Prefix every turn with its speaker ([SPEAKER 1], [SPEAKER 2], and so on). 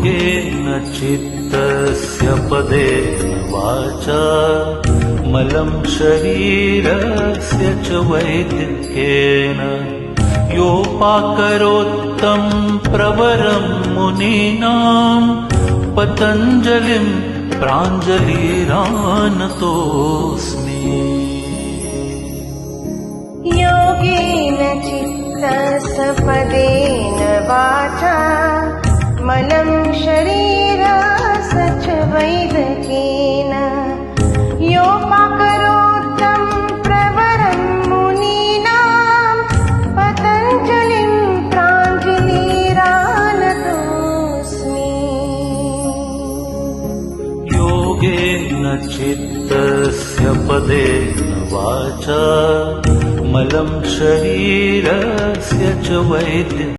[SPEAKER 1] योगेन चित्तस्य पदेन वाचा मलं शरीरस्य च वैदिकेन योपाकरोत्तं प्रवरं मुनीनां पतञ्जलिं प्राञ्जलिरानतोऽस्मि।
[SPEAKER 2] योगेन चित्तस्य पदेन वाचा मलं शरीरस्य च वैदिकेन योपाकरोत्तं प्रवरं मुनीनां पतञ्जलिं प्राञ्जलिरानतोऽस्मि।
[SPEAKER 1] योगेन चित्तस्य पदेन वाचा मलं शरीरस्य च वैदिकेन